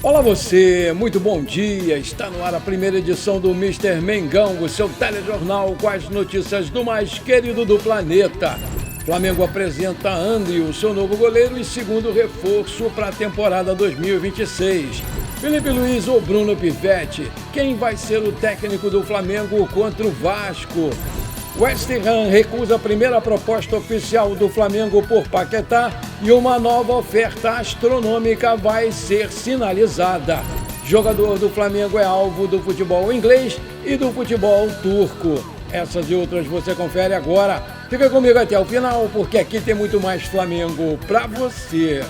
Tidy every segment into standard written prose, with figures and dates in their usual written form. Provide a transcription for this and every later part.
Olá você, muito bom dia, está no ar a primeira edição do Mister Mengão, o seu telejornal com as notícias do mais querido do planeta. Flamengo apresenta André, o seu novo goleiro e segundo reforço para a temporada 2026. Felipe Luiz ou Bruno Pivetti, quem vai ser o técnico do Flamengo contra o Vasco? West Ham recusa a primeira proposta oficial do Flamengo por Paquetá e uma nova oferta astronômica vai ser sinalizada. Jogador do Flamengo é alvo do futebol inglês e do futebol turco. Essas e outras você confere agora. Fica comigo até o final, porque aqui tem muito mais Flamengo para você.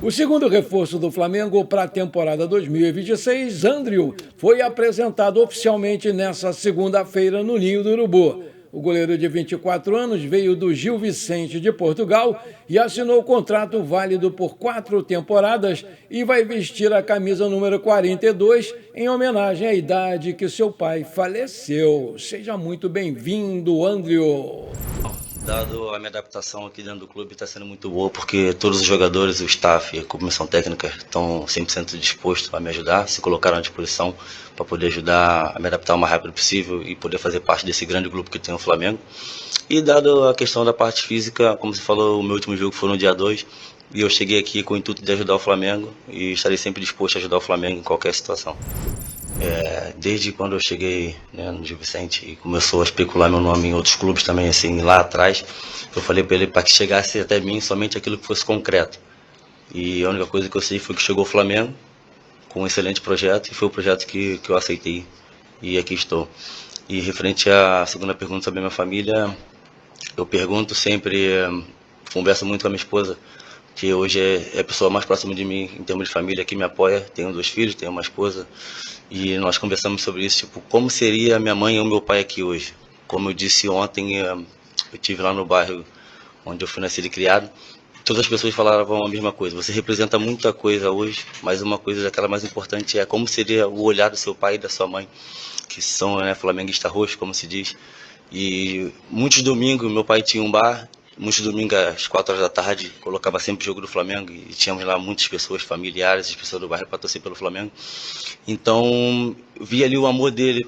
O segundo reforço do Flamengo para a temporada 2026, André, foi apresentado oficialmente nesta segunda-feira no Ninho do Urubu. O goleiro de 24 anos veio do Gil Vicente de Portugal e assinou contrato válido por 4 temporadas e vai vestir a camisa número 42 em homenagem à idade que seu pai faleceu. Seja muito bem-vindo, André. Dado a minha adaptação aqui dentro do clube, está sendo muito boa, porque todos os jogadores, o staff e a comissão técnica estão 100% dispostos a me ajudar, se colocaram à disposição para poder ajudar a me adaptar o mais rápido possível e poder fazer parte desse grande grupo que tem o Flamengo. E dado a questão da parte física, como você falou, o meu último jogo foi no dia 2, e eu cheguei aqui com o intuito de ajudar o Flamengo e estarei sempre disposto a ajudar o Flamengo em qualquer situação. Desde quando eu cheguei, né, no Gil Vicente e começou a especular meu nome em outros clubes também, assim, lá atrás, eu falei para ele para que chegasse até mim somente aquilo que fosse concreto. E a única coisa que eu sei foi que chegou o Flamengo com um excelente projeto e foi o projeto que eu aceitei e aqui estou. E referente à segunda pergunta sobre a minha família, eu pergunto sempre, converso muito com a minha esposa, que hoje é a pessoa mais próxima de mim em termos de família, que me apoia. Tenho 2 filhos, tenho uma esposa, e nós conversamos sobre isso, tipo, como seria a minha mãe e o meu pai aqui hoje. Como eu disse ontem, eu estive lá no bairro onde eu fui nascido e criado, todas as pessoas falavam a mesma coisa: você representa muita coisa hoje, mas uma coisa daquela mais importante é como seria o olhar do seu pai e da sua mãe, que são, né, flamenguista roxo, como se diz. E muitos domingos meu pai tinha um bar. Muitos domingos, às 4 horas da tarde, colocava sempre o jogo do Flamengo e tínhamos lá muitas pessoas, familiares, as pessoas do bairro para torcer pelo Flamengo. Então, vi ali o amor dele,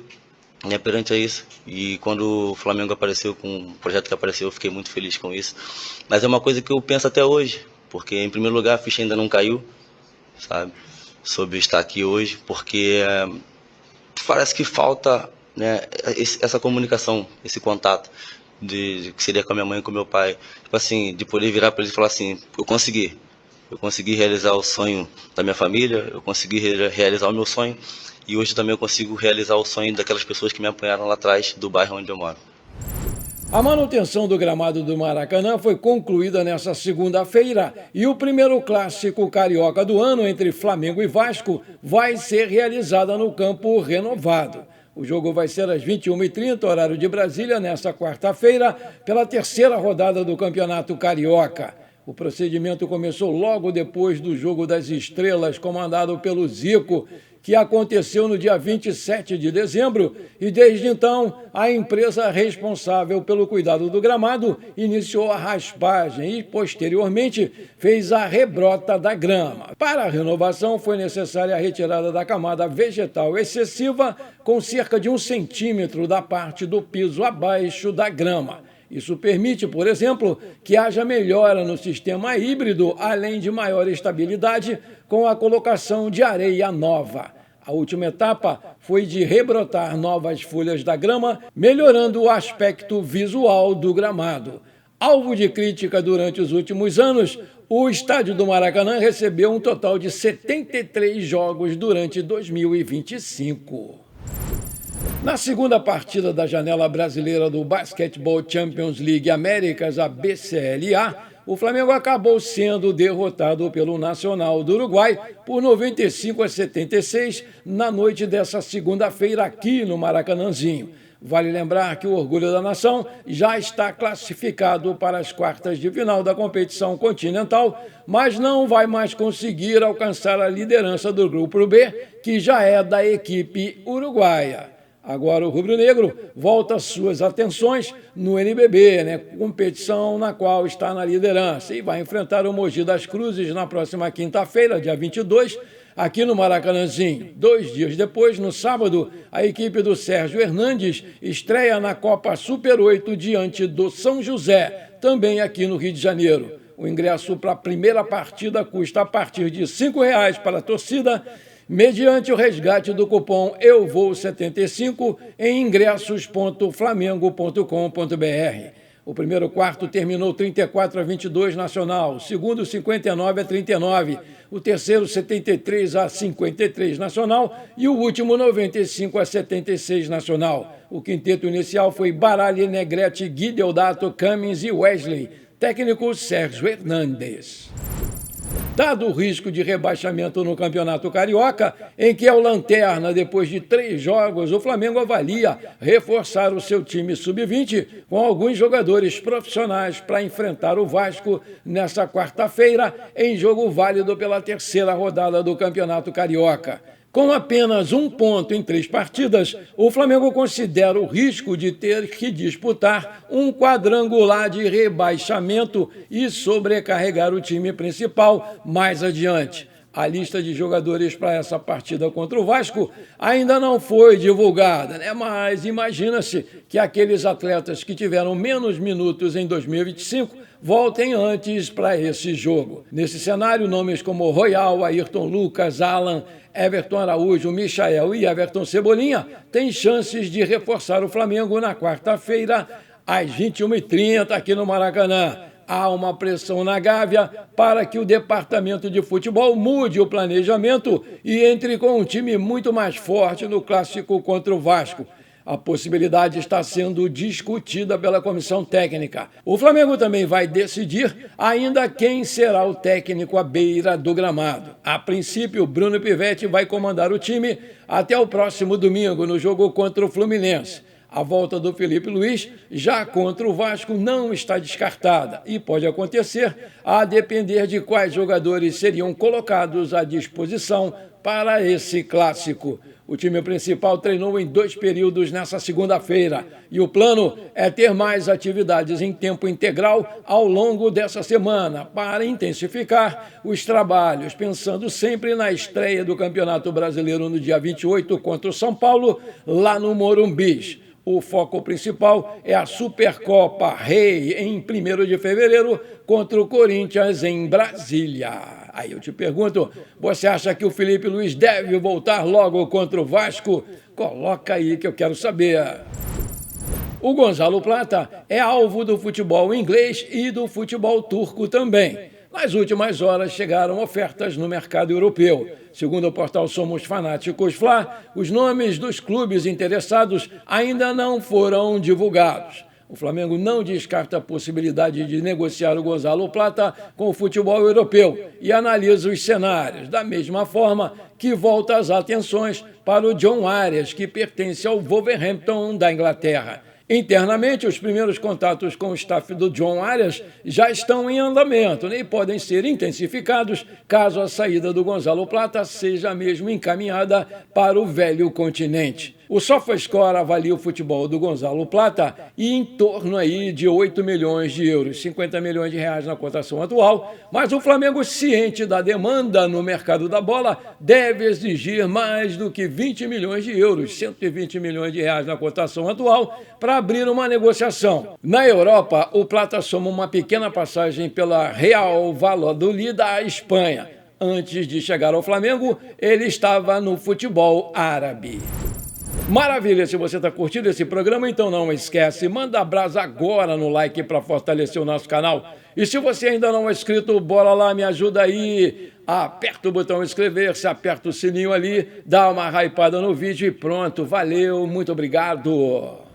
né, perante a isso. E quando o Flamengo apareceu com o projeto que apareceu, eu fiquei muito feliz com isso. Mas é uma coisa que eu penso até hoje, porque, em primeiro lugar, a ficha ainda não caiu, sabe, sobre estar aqui hoje, porque parece que falta, né, essa comunicação, esse contato. De que seria com a minha mãe e com o meu pai, tipo assim, de poder virar para eles e falar assim: eu consegui realizar o sonho da minha família, eu consegui realizar o meu sonho, e hoje também eu consigo realizar o sonho daquelas pessoas que me apoiaram lá atrás do bairro onde eu moro. A manutenção do gramado do Maracanã foi concluída nesta segunda-feira e o primeiro clássico carioca do ano entre Flamengo e Vasco vai ser realizado no campo renovado. O jogo vai ser às 21h30, horário de Brasília, nesta quarta-feira, pela terceira rodada do Campeonato Carioca. O procedimento começou logo depois do Jogo das Estrelas, comandado pelo Zico, que aconteceu no dia 27 de dezembro, e desde então a empresa responsável pelo cuidado do gramado iniciou a raspagem e, posteriormente, fez a rebrota da grama. Para a renovação foi necessária a retirada da camada vegetal excessiva, com cerca de 1 centímetro da parte do piso abaixo da grama. Isso permite, por exemplo, que haja melhora no sistema híbrido, além de maior estabilidade, com a colocação de areia nova. A última etapa foi de rebrotar novas folhas da grama, melhorando o aspecto visual do gramado. Alvo de crítica durante os últimos anos, o estádio do Maracanã recebeu um total de 73 jogos durante 2025. Na segunda partida da janela brasileira do Basketball Champions League Américas, a BCLA, o Flamengo acabou sendo derrotado pelo Nacional do Uruguai por 95-76 na noite dessa segunda-feira aqui no Maracanãzinho. Vale lembrar que o Orgulho da Nação já está classificado para as quartas de final da competição continental, mas não vai mais conseguir alcançar a liderança do Grupo B, que já é da equipe uruguaia. Agora o rubro-negro volta suas atenções no NBB, competição na qual está na liderança, e vai enfrentar o Mogi das Cruzes na próxima quinta-feira, dia 22, aqui no Maracanãzinho. 2 dias depois, no sábado, a equipe do Sérgio Hernandes estreia na Copa Super 8 diante do São José, também aqui no Rio de Janeiro. O ingresso para a primeira partida custa a partir de R$ 5,00 para a torcida, mediante o resgate do cupom EUVOO75 em ingressos.flamengo.com.br. O primeiro quarto terminou 34-22 Nacional, o segundo 59-39, o terceiro 73-53 Nacional e o último 95-76 Nacional. O quinteto inicial foi Baralha, Negrete, Gui Deodato, Cummins e Wesley, técnico Sérgio Hernandes. Dado o risco de rebaixamento no Campeonato Carioca, em que é o lanterna depois de 3 jogos, o Flamengo avalia reforçar o seu time sub-20 com alguns jogadores profissionais para enfrentar o Vasco nesta quarta-feira, em jogo válido pela 3ª rodada do Campeonato Carioca. Com apenas 1 ponto em 3 partidas, o Flamengo considera o risco de ter que disputar um quadrangular de rebaixamento e sobrecarregar o time principal mais adiante. A lista de jogadores para essa partida contra o Vasco ainda não foi divulgada, mas imagina-se que aqueles atletas que tiveram menos minutos em 2025 voltem antes para esse jogo. Nesse cenário, nomes como Royal, Ayrton Lucas, Alan, Everton Araújo, Michael e Everton Cebolinha têm chances de reforçar o Flamengo na quarta-feira, às 21h30, aqui no Maracanã. Há uma pressão na Gávea para que o departamento de futebol mude o planejamento e entre com um time muito mais forte no clássico contra o Vasco. A possibilidade está sendo discutida pela comissão técnica. O Flamengo também vai decidir ainda quem será o técnico à beira do gramado. A princípio, Bruno Pivetti vai comandar o time até o próximo domingo, no jogo contra o Fluminense. A volta do Felipe Luiz, já contra o Vasco, não está descartada e pode acontecer a depender de quais jogadores seriam colocados à disposição para esse clássico. O time principal treinou em 2 períodos nessa segunda-feira e o plano é ter mais atividades em tempo integral ao longo dessa semana para intensificar os trabalhos, pensando sempre na estreia do Campeonato Brasileiro no dia 28 contra o São Paulo, lá no Morumbi. O foco principal é a Supercopa Rei, em 1º de fevereiro, contra o Corinthians, em Brasília. Aí eu te pergunto, você acha que o Felipe Luiz deve voltar logo contra o Vasco? Coloca aí que eu quero saber. O Gonzalo Plata é alvo do futebol inglês e do futebol turco também. Nas últimas horas chegaram ofertas no mercado europeu. Segundo o portal Somos Fanáticos Fla, os nomes dos clubes interessados ainda não foram divulgados. O Flamengo não descarta a possibilidade de negociar o Gonzalo Plata com o futebol europeu e analisa os cenários, da mesma forma que volta as atenções para o John Arias, que pertence ao Wolverhampton da Inglaterra. Internamente, os primeiros contatos com o staff do John Arias já estão em andamento e podem ser intensificados caso a saída do Gonzalo Plata seja mesmo encaminhada para o velho continente. O SofaScore avalia o futebol do Gonzalo Plata e em torno aí de 8 milhões de euros, 50 milhões de reais na cotação atual, mas o Flamengo, ciente da demanda no mercado da bola, deve exigir mais do que 20 milhões de euros, 120 milhões de reais na cotação atual, para abrir uma negociação. Na Europa, o Plata soma uma pequena passagem pela Real Valladolid da Espanha. Antes de chegar ao Flamengo, ele estava no futebol árabe. Maravilha, se você está curtindo esse programa, então não esquece, manda brasa agora no like para fortalecer o nosso canal. E se você ainda não é inscrito, bora lá, me ajuda aí. Aperta o botão inscrever-se, aperta o sininho ali, dá uma hypada no vídeo e pronto, valeu, muito obrigado.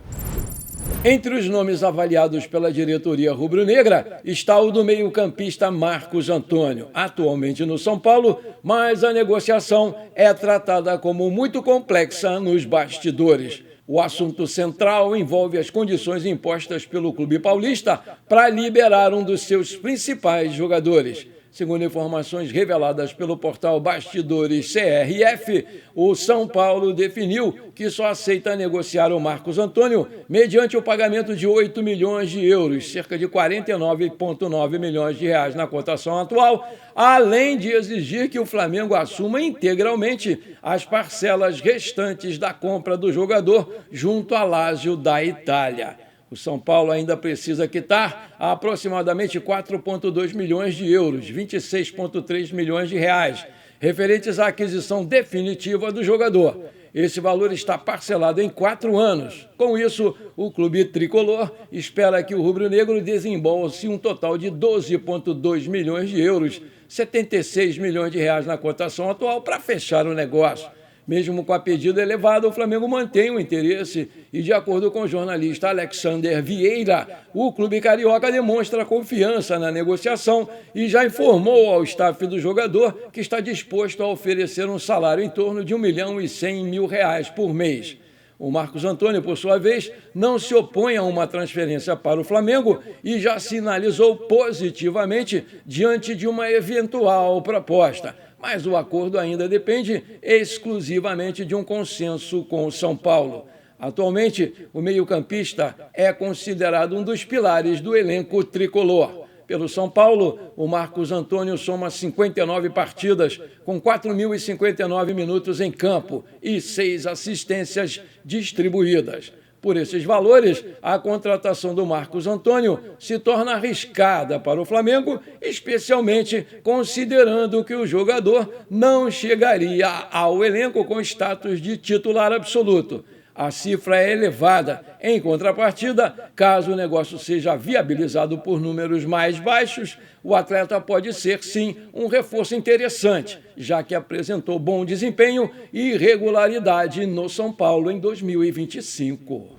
Entre os nomes avaliados pela diretoria rubro-negra está o do meio-campista Marcos Antônio, atualmente no São Paulo, mas a negociação é tratada como muito complexa nos bastidores. O assunto central envolve as condições impostas pelo clube paulista para liberar um dos seus principais jogadores. Segundo informações reveladas pelo portal Bastidores CRF, o São Paulo definiu que só aceita negociar o Marcos Antônio mediante o pagamento de 8 milhões de euros, cerca de 49,9 milhões de reais na cotação atual, além de exigir que o Flamengo assuma integralmente as parcelas restantes da compra do jogador junto à Lazio da Itália. O São Paulo ainda precisa quitar aproximadamente 4,2 milhões de euros, 26,3 milhões de reais, referentes à aquisição definitiva do jogador. Esse valor está parcelado em 4 anos. Com isso, o clube tricolor espera que o rubro-negro desembolse um total de 12,2 milhões de euros, 76 milhões de reais na cotação atual, para fechar o negócio. Mesmo com a pedida elevada, o Flamengo mantém o interesse e, de acordo com o jornalista Alexander Vieira, o clube carioca demonstra confiança na negociação e já informou ao staff do jogador que está disposto a oferecer um salário em torno de R$1.100.000 por mês. O Marcos Antônio, por sua vez, não se opõe a uma transferência para o Flamengo e já sinalizou positivamente diante de uma eventual proposta. Mas o acordo ainda depende exclusivamente de um consenso com o São Paulo. Atualmente, o meio-campista é considerado um dos pilares do elenco tricolor. Pelo São Paulo, o Marcos Antônio soma 59 partidas, com 4.059 minutos em campo e 6 assistências distribuídas. Por esses valores, a contratação do Marcos Antônio se torna arriscada para o Flamengo, especialmente considerando que o jogador não chegaria ao elenco com status de titular absoluto. A cifra é elevada. Em contrapartida, caso o negócio seja viabilizado por números mais baixos, o atleta pode ser, sim, um reforço interessante, já que apresentou bom desempenho e regularidade no São Paulo em 2025.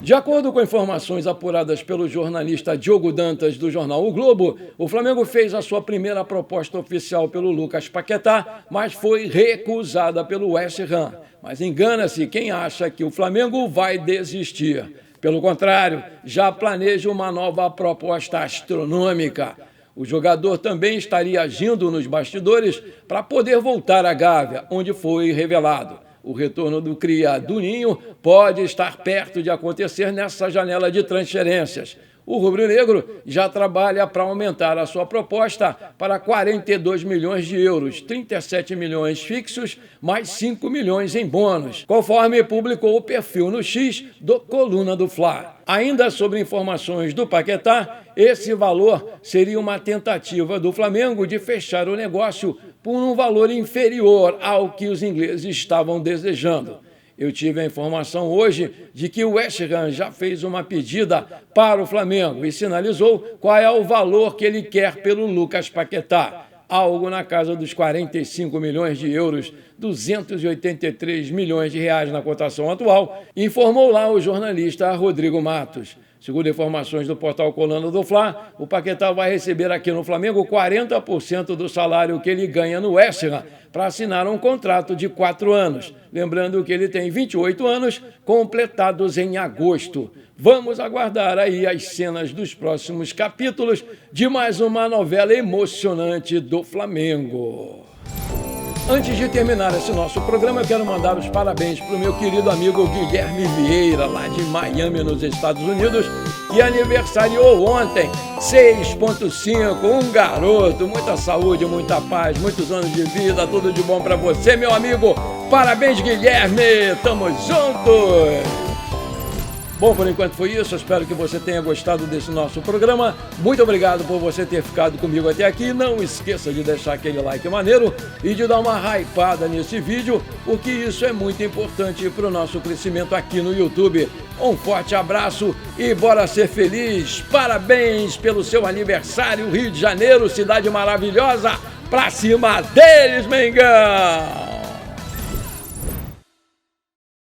De acordo com informações apuradas pelo jornalista Diogo Dantas, do jornal O Globo, o Flamengo fez a sua primeira proposta oficial pelo Lucas Paquetá, mas foi recusada pelo West Ham. Mas engana-se quem acha que o Flamengo vai desistir. Pelo contrário, já planeja uma nova proposta astronômica. O jogador também estaria agindo nos bastidores para poder voltar à Gávea, onde foi revelado. O retorno do cria do Ninho pode estar perto de acontecer nessa janela de transferências. O rubro-negro já trabalha para aumentar a sua proposta para 42 milhões de euros, 37 milhões fixos, mais 5 milhões em bônus, conforme publicou o perfil no X do Coluna do Fla. Ainda sobre informações do Paquetá, esse valor seria uma tentativa do Flamengo de fechar o negócio por um valor inferior ao que os ingleses estavam desejando. Eu tive a informação hoje de que o West Ham já fez uma pedida para o Flamengo e sinalizou qual é o valor que ele quer pelo Lucas Paquetá. Algo na casa dos 45 milhões de euros, 283 milhões de reais na cotação atual, informou lá o jornalista Rodrigo Matos. Segundo informações do portal Coluna do Fla, o Paquetá vai receber aqui no Flamengo 40% do salário que ele ganha no West Ham para assinar um contrato de 4 anos. Lembrando que ele tem 28 anos, completados em agosto. Vamos aguardar aí as cenas dos próximos capítulos de mais uma novela emocionante do Flamengo. Antes de terminar esse nosso programa, eu quero mandar os parabéns para o meu querido amigo Guilherme Vieira, lá de Miami, nos Estados Unidos, que aniversariou ontem, 6,5, um garoto, muita saúde, muita paz, muitos anos de vida, tudo de bom para você, meu amigo. Parabéns, Guilherme, tamo juntos! Bom, por enquanto foi isso, eu espero que você tenha gostado desse nosso programa. Muito obrigado por você ter ficado comigo até aqui. Não esqueça de deixar aquele like maneiro e de dar uma hypada nesse vídeo, porque isso é muito importante para o nosso crescimento aqui no YouTube. Um forte abraço e bora ser feliz! Parabéns pelo seu aniversário, Rio de Janeiro, cidade maravilhosa! Pra cima deles, Mengão!